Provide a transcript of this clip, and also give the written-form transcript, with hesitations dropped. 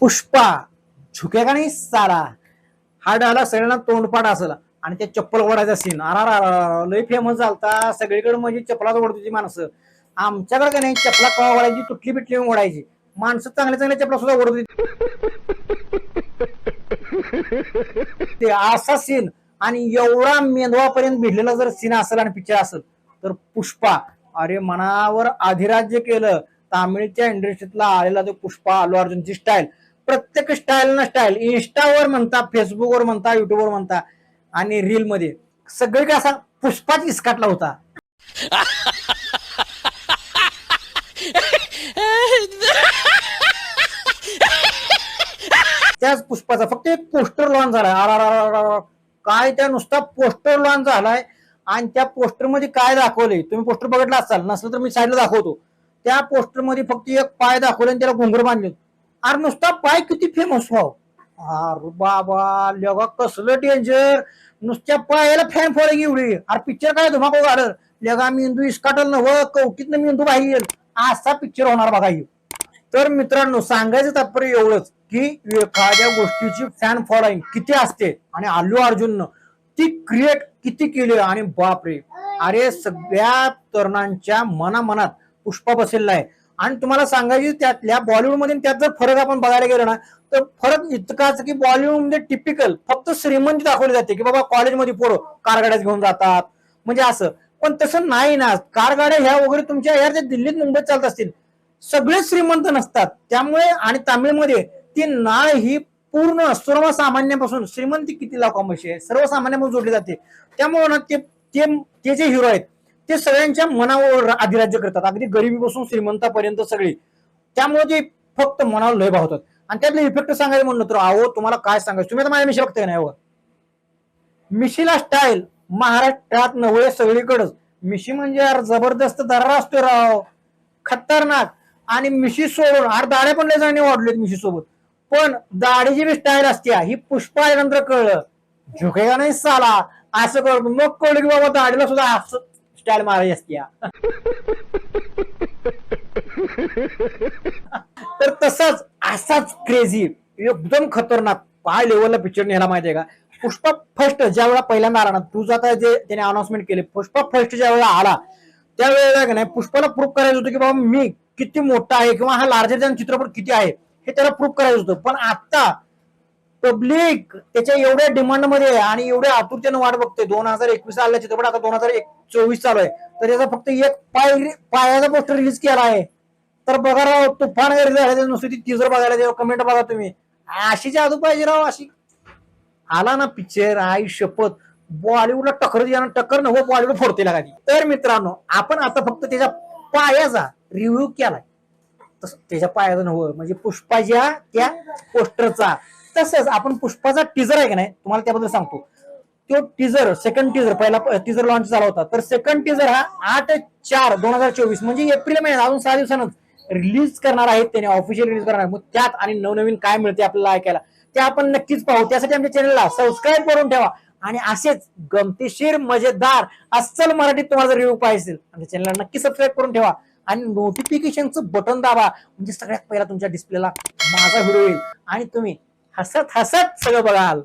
पुष्पा झुकेगा नाही साला, हा डायलॉग सगळ्यांना तोंडपाठ असेल. आणि ते चप्पल ओढायचा सीन लय फेमस झालता सगळीकडे, म्हणजे चप्पलाच ओढत होती माणसं. आमच्याकडे का नाही चपला कवा ओढायची, तुटली बिटली ओढायची. माणसं चांगले चांगले चपला सुद्धा ओढत होती. ते असा सीन आणि एवढा मेंदवापर्यंत भिडलेला जर सीन असेल आणि पिक्चर असेल तर पुष्पा, अरे मनावर अधिराज्य केलं. तामिळच्या इंडस्ट्रीतला आलेला तो पुष्पा, अल्लू अर्जुनची स्टाईल, प्रत्येक स्टाईल ना स्टाईल, इंस्टावर म्हणता, फेसबुकवर म्हणता, युट्यूबवर म्हणता आणि रील मध्ये सगळे काय असा पुष्पाच इसकाटला होता. त्याच पुष्पाचा फक्त एक पोस्टर लॉन्च झालाय. काय त्या नुसता पोस्टर लॉन्च झालाय आणि त्या पोस्टर मध्ये काय दाखवलंय, तुम्ही पोस्टर बघितला असाल, नसलं तर मी साईडला दाखवतो. त्या पोस्टर मध्ये फक्त एक पाय दाखवले आणि त्याला घुंगर बांधले. अरे नुसता पाय किती फेमस व्हाव. अरे बाबा लगा कसलं डेंजर, नुसत्या पायाला फॅन फॉलोइंग एवढी. अरे पिक्चर काय धुमाकूळ झालं लगा, मेंदू इसकाटल नव कवटीतनं मेंदू बाहेर, असा पिक्चर होणार बघा. तर मित्रांनो सांगायचं तात्पर्य एवढंच की एखाद्या गोष्टीची फॅन फॉलोइंग किती असते आणि अल्लू अर्जुननं ती क्रिएट किती केली. आणि बापरे, अरे सगळ्या तरुणांच्या मनामनात पुष्पा बसलेला आहे. आणि तुम्हाला सांगायची त्यातल्या बॉलिवूडमध्ये त्यात जर फरक आपण बघायला गेलो ना, तर फरक इतकाच की बॉलिवूडमध्ये टिपिकल फक्त श्रीमंती दाखवली जाते की बाबा कॉलेजमध्ये पोरं कारगाड्यात घेऊन जातात म्हणजे असं. पण तसं नाही ना, कारगाड्या ह्या वगैरे तुमच्या या दिल्लीत मुंबईत चालत असतील, सगळे श्रीमंत नसतात. त्यामुळे आणि तामिळमध्ये ती नाळ ही पूर्ण सर्वसामान्यापासून, श्रीमंती किती लाखांशी आहे, सर्वसामान्यापासून जोडली जाते. त्यामुळे ना ते जे हिरो आहेत ते सगळ्यांच्या मनावर अधिराज्य करतात, अगदी गरिबीपासून श्रीमंतापर्यंत सगळी. त्यामुळे ते फक्त मनावर लय भावतात. आणि त्यातले इफेक्ट सांगायचं म्हणलं तर अहो तुम्हाला काय सांगायचं, तुम्ही तर माझ्या मिशी बघताय ना, मिशीला स्टाईल महाराष्ट्रात नवळे सगळीकडेच. मिशी म्हणजे यार जबरदस्त दर्रा असतो राव, खतरनाक. आणि मिशी सोडून अरे दाढ्या पण लय जणांनी वाढलेत मिशी सोबत, पण दाढीची बी स्टाईल असते ही पुष्पा आल्यानंतर कळलं. झुकेगा नाही साला असं कळलं, मग कळलं की बाबा दाढीला सुद्धा असं स्टाईल मारायची असते. तर तसाच असाच क्रेझी एकदम खतरनाक काय लेवलला पिक्चर न्यायला माहितीये का. पुष्पा फर्स्ट ज्या वेळा पहिल्यांदा आला ना, तुझं आता जे त्याने अनाउन्समेंट केले, पुष्पा फर्स्ट ज्या वेळेला आला त्यावेळेला का नाही पुष्पाला प्रूव्ह करायचं होतं की बाबा मी किती मोठा आहे किंवा हा लार्जर दॅन चित्रपट किती आहे हे त्याला प्रूव्ह करायचं होतं. पण आता पब्लिक त्याच्या एवढ्या डिमांड मध्ये आहे आणि एवढ्या आतुरतेनं वाट बघते. 2021 आला चित्रपट, आता 2024 चालू आहे, तर त्याचा फक्त एक पायाचा पोस्टर रिलीज केला आहे. तर बघा राव, तुफान गर्दी झाली नुसती ती टीजर बघायला, कमेंट बघा तुम्ही, अशी जादू पाहिजे राव अशी. आला ना पिक्चर, आई शपथ बॉलिवूडला टक्कर नको, बॉलिवूड फोडते लागा. तर मित्रांनो आपण आता फक्त त्याच्या पायाचा रिव्ह्यू केलाय, त्याच्या पायाचा नव्हतं म्हणजे पुष्पाच्या त्या पोस्टरचा. तसंच आपण पुष्पाचा टीजर आहे का नाही, तुम्हाला त्याबद्दल सांगतो. तो टीजर, सेकंड टीजर, पहिला टीजर लॉन्च झाला होता, तर सेकंड टीजर हा 8/4/2024 म्हणजे एप्रिल महिन्यात अजून 6 दिवसांच रिलीज करणार आहेत त्याने, ऑफिशियल रिलीज करणार. मग त्यात आणि नवनवीन काय मिळते आपल्याला ऐकायला ते आपण नक्कीच पाहू. त्यासाठी आमच्या चॅनलला सबस्क्राईब करून ठेवा आणि असेच गमतीशीर मजेदार अस्सल मराठीत तुम्हाला रिव्ह्यू पाहिजे आमच्या चॅनलला नक्की सबस्क्राईब करून ठेवा आणि नोटिफिकेशनचं बटन दाबा, म्हणजे सगळ्यात पहिला तुमच्या डिस्प्लेला माझा व्हिडिओ येईल आणि तुम्ही हसत हसत सगळं बघाल.